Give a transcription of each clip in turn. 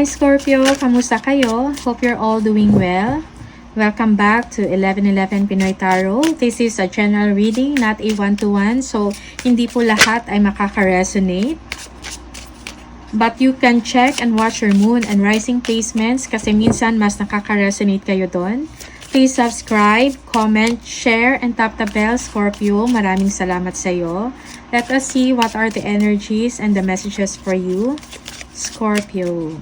Hi Scorpio, kamusta kayo? Hope you're all doing well. Welcome back to 1111 Pinoy Tarot. This is a general reading, not a one-to-one. So, hindi po lahat ay makaka-resonate. But you can check and watch your moon and rising placements kasi minsan mas nakaka-resonate kayo doon. Please subscribe, comment, share, and tap the bell, Scorpio. Maraming salamat sa iyo. Let us see what are the energies and the messages for you, Scorpio.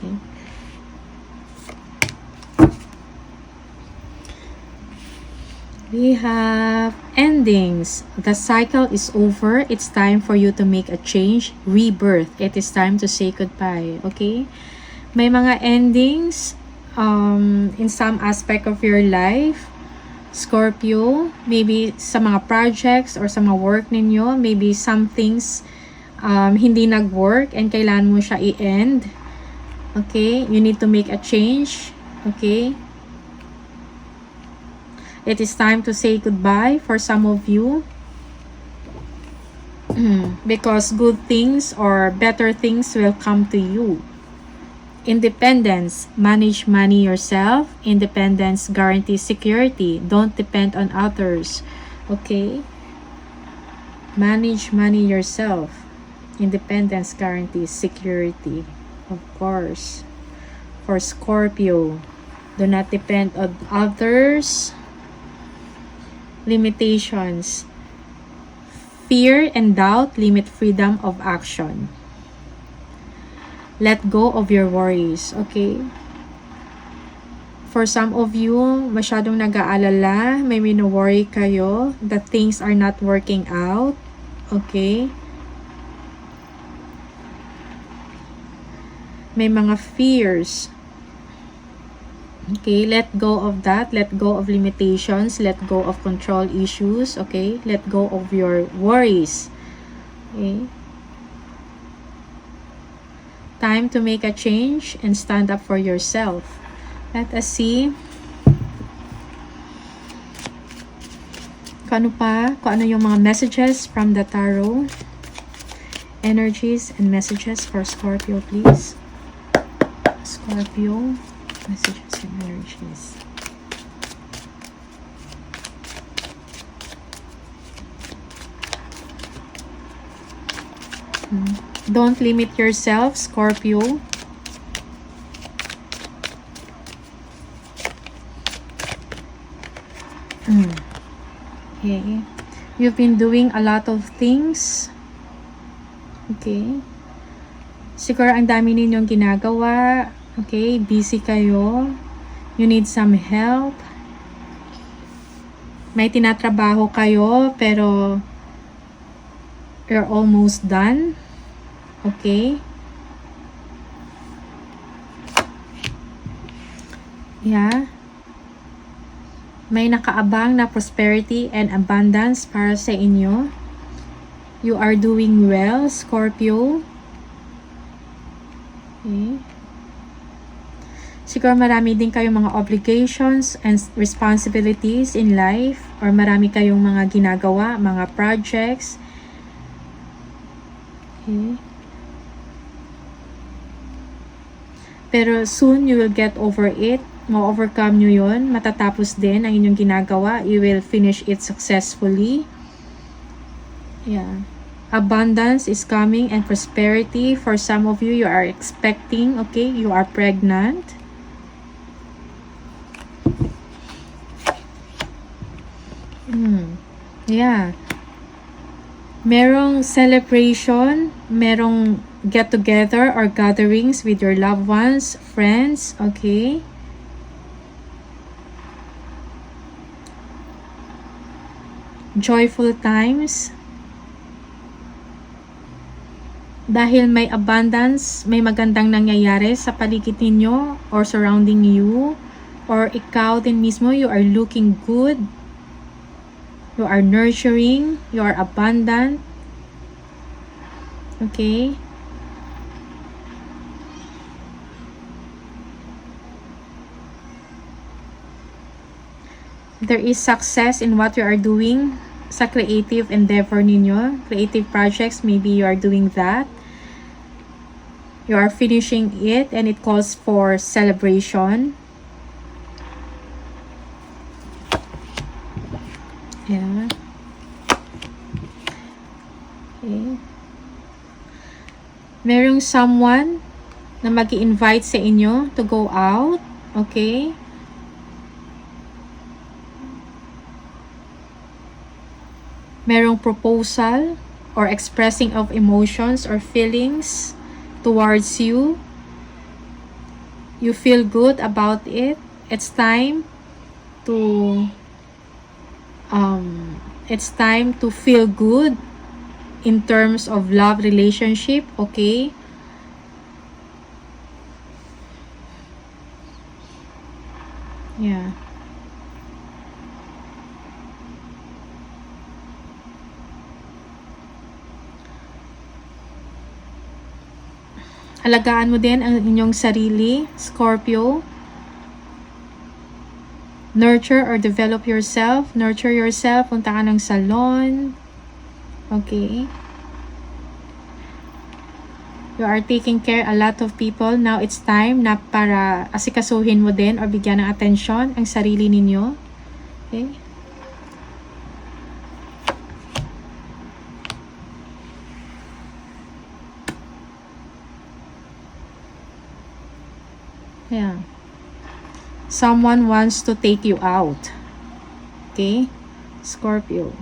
Okay. We have endings. The cycle is over. It's time for you to make a change. Rebirth. It is time to say goodbye. Okay? May mga endings in some aspect of your life. Scorpio, maybe sa mga projects or sa mga work ninyo, maybe some things hindi nag-work and kailangan mo siya i-end. Okay? You need to make a change. Okay? It is time to say goodbye for some of you. Because good things or better things will come to you. Independence. Manage money yourself. Independence guarantees security. Don't depend on others. Okay? Manage money yourself. Independence guarantees security. Of course. For Scorpio, do not depend on others. Limitations. Fear and doubt limit freedom of action. Let go of your worries, okay? For some of you, masyadong nag-aalala, may wino-worry kayo that things are not working out, okay? May mga fears. Okay, let go of that. Let go of limitations. Let go of control issues, okay? Let go of your worries, okay? Time to make a change and stand up for yourself. Let us see kung ano yung mga messages from the tarot. Energies and messages for Scorpio, please. Scorpio, messages and energies. Don't limit yourself, Scorpio. Okay. You've been doing a lot of things. Okay. Siguro ang dami ninyong ginagawa. Okay. Busy kayo. You need some help. May tinatrabaho kayo pero you're almost done. Okay. Yeah. May nakaabang na prosperity and abundance para sa inyo. You are doing well, Scorpio. Okay. Siguro marami din kayong mga obligations and responsibilities in life or marami kayong mga ginagawa, mga projects. Okay. Pero soon you will get over it. Ma-overcome nyo yun. Matatapos din ang inyong ginagawa. You will finish it successfully. Yeah. Abundance is coming and prosperity. For some of you, you are expecting, okay? You are pregnant. Yeah. Merong celebration, merong get-together or gatherings with your loved ones, friends, okay? Joyful times. Dahil may abundance, may magandang nangyayari sa paligid ninyo or surrounding you, or ikaw din mismo, you are looking good, you are nurturing, you are abundant, okay? There is success in what you are doing. sa creative endeavor ninyo, creative projects, maybe you are doing that. You are finishing it and it calls for celebration. Yeah. Okay. Merong someone na mag-i-invite sa inyo to go out. Okay. Merong proposal or expressing of emotions or feelings towards you. You feel good about it. It's time to feel good in terms of love relationship. Okay. Yeah. Alagaan mo din ang inyong sarili, Scorpio. Nurture or develop yourself. Nurture yourself. Punta ka ng salon. Okay. You are taking care a lot of people. Now it's time na para asikasuhin mo din or bigyan ng atensyon ang sarili ninyo. Okay. Yeah. Someone wants to take you out. Okay? Scorpio.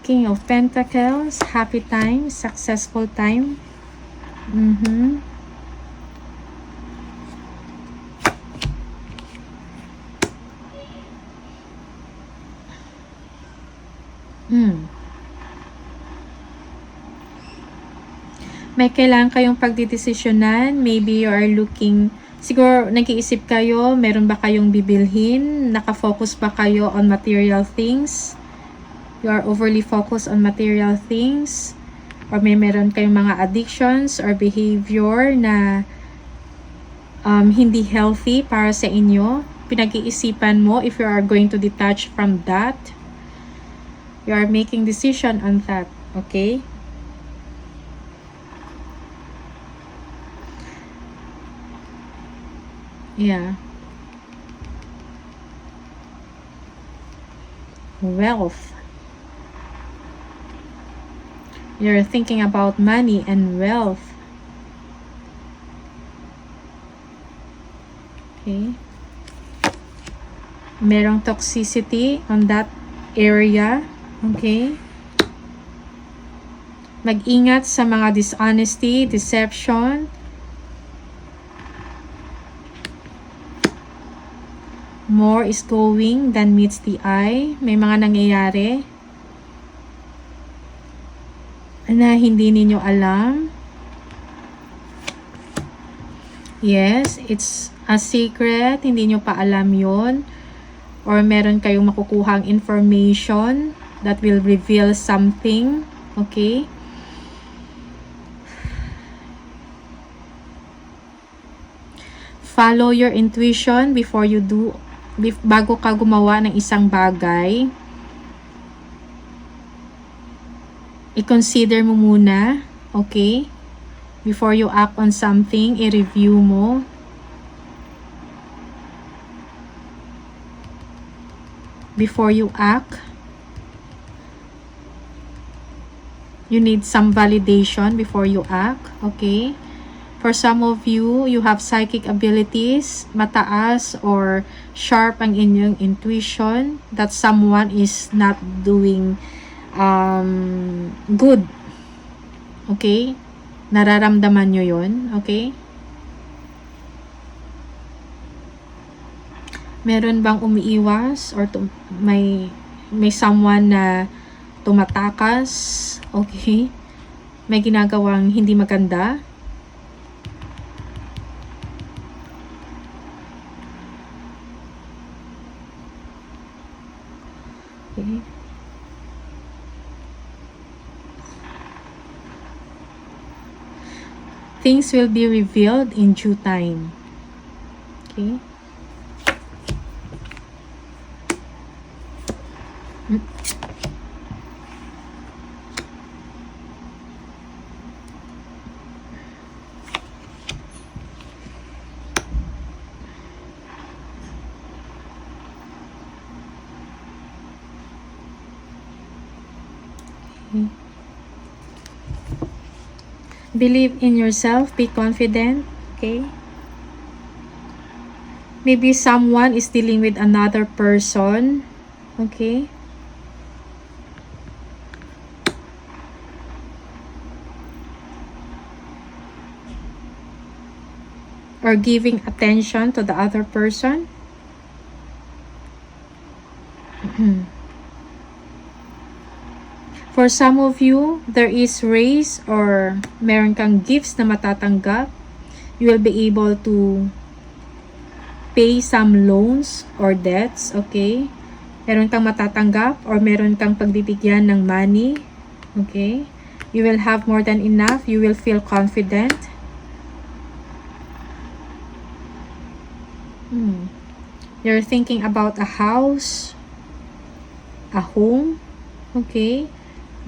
King of Pentacles. Happy time. Successful time. May kailangan kayong pagdidesisyonan. Maybe you are looking, siguro nag-iisip kayo, meron ba kayong bibilhin? Nakafocus ba kayo on material things? You are overly focused on material things? Or meron kayong mga addictions or behavior na hindi healthy para sa inyo? Pinag-iisipan mo if you are going to detach from that. You are making decision on that. Okay? Yeah. Wealth. You're thinking about money and wealth. Okay. Merong toxicity on that area. Okay. Mag-ingat sa mga dishonesty, deception. More is going than meets the eye. May mga nangyayari na hindi ninyo alam. Yes, it's a secret. Hindi nyo pa alam yon. Or meron kayong makukuhang information that will reveal something. Okay? Follow your intuition before you do, bago ka gumawa ng isang bagay. I-consider mo muna, okay? Before you act on something, i-review mo. Before you act, you need some validation before you act, okay? For some of you, you have psychic abilities, mataas or sharp ang inyong intuition that someone is not doing good. Okay? Nararamdaman nyo yun. Okay? Meron bang umiiwas or may someone na tumatakas? Okay? May ginagawang hindi maganda? Okay. Things will be revealed in due time. Okay. Believe in yourself. Be confident. Okay. Maybe someone is dealing with another person. Okay. Or giving attention to the other person. For some of you, there is raise or meron kang gifts na matatanggap. You will be able to pay some loans or debts, okay? Meron kang matatanggap or meron kang pagbibigyan ng money, okay? You will have more than enough. You will feel confident. You're thinking about a house, a home, okay?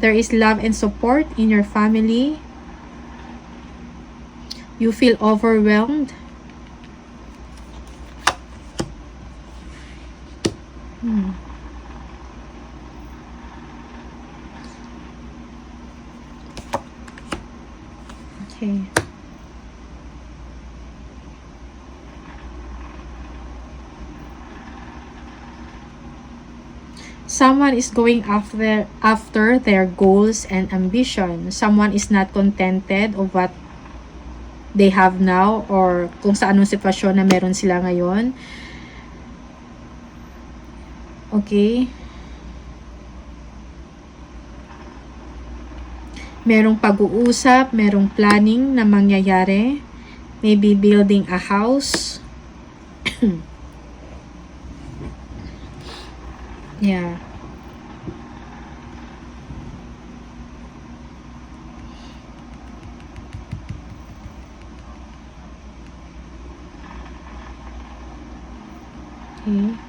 There is love and support in your family. You feel overwhelmed. Okay. Someone is going after their goals and ambition. Someone is not contented of what they have now or kung sa anong sitwasyon na meron sila ngayon. Okay. Merong pag-uusap, merong planning na mangyayari. Maybe building a house. Yeah. Okay.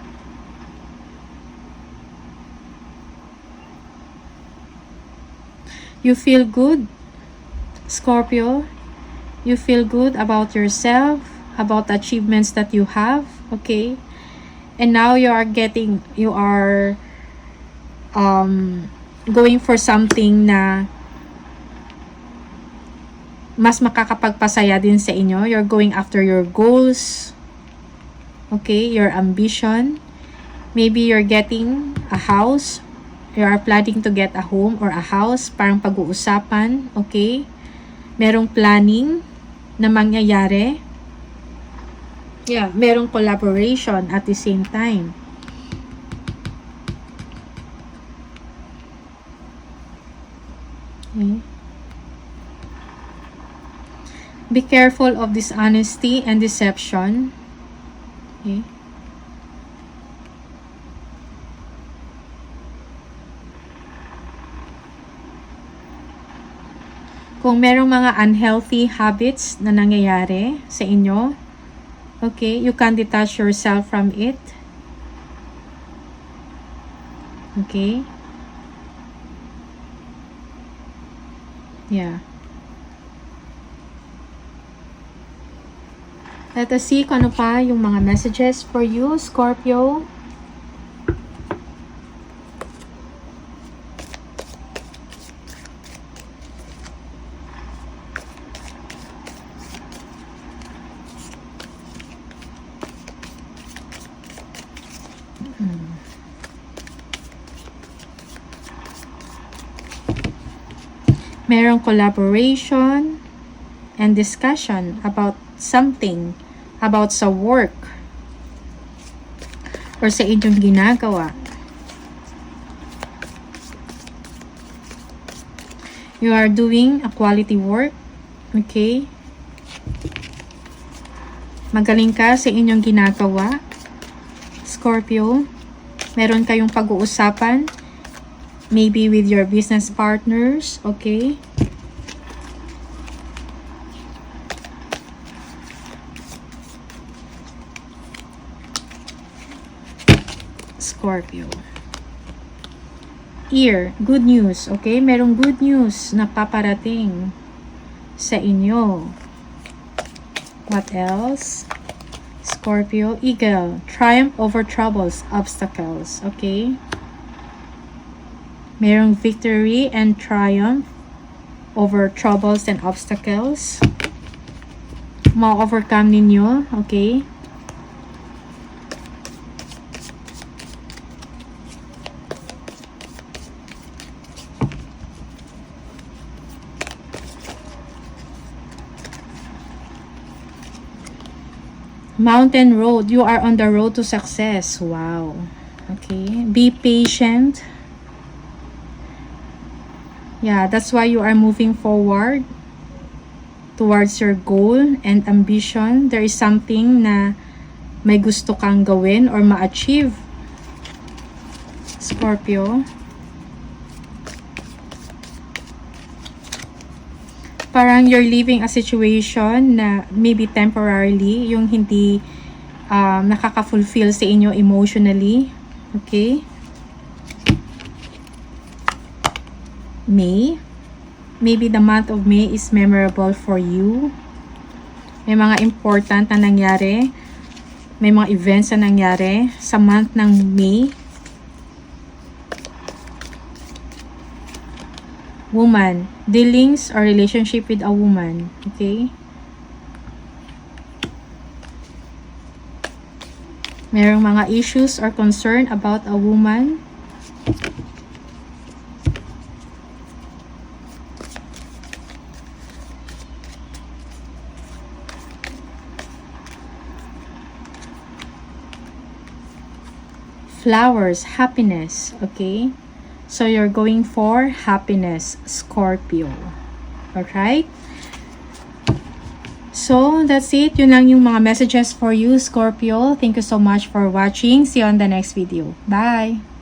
You feel good, Scorpio. You feel good about yourself, about the achievements that you have, okay? And now you are going for something na mas makakapagpasaya din sa inyo. You're going after your goals, okay, your ambition. Maybe you're getting a house. You are planning to get a home or a house. Parang pag-uusapan, okay? Merong planning na mangyayari. Yeah, merong collaboration at the same time. Okay. Be careful of dishonesty and deception. Okay. Kung merong mga unhealthy habits na nangyayari sa inyo, okay, you can detach yourself from it. Okay. Yeah. Let us see kung ano pa yung mga messages for you, Scorpio. Merong collaboration and discussion about something, about sa work or sa inyong ginagawa. You are doing a quality work, okay? Magaling ka sa inyong ginagawa, Scorpio. Meron kayong pag-uusapan, maybe with your business partners, okay? Scorpio. Ear, good news, okay? Merong good news na paparating sa inyo. What else? Scorpio, Eagle, triumph over troubles, obstacles, okay? Merong victory and triumph over troubles and obstacles. Ma-overcome ninyo, okay? Mountain road. You are on the road to success. Wow. Okay. Be patient. Yeah, that's why you are moving forward towards your goal and ambition. There is something na may gusto kang gawin or ma-achieve. Scorpio. Parang you're leaving a situation na maybe temporarily, yung hindi nakaka-fulfill sa inyo emotionally. Okay? May. Maybe the month of May is memorable for you. May mga important na nangyari. May mga events na nangyari sa month ng May. Woman, dealings or relationship with a woman, okay? Merong mga issues or concern about a woman. Flowers, happiness, okay? So, you're going for happiness, Scorpio. Alright? So, that's it. Yun lang yung mga messages for you, Scorpio. Thank you so much for watching. See you on the next video. Bye!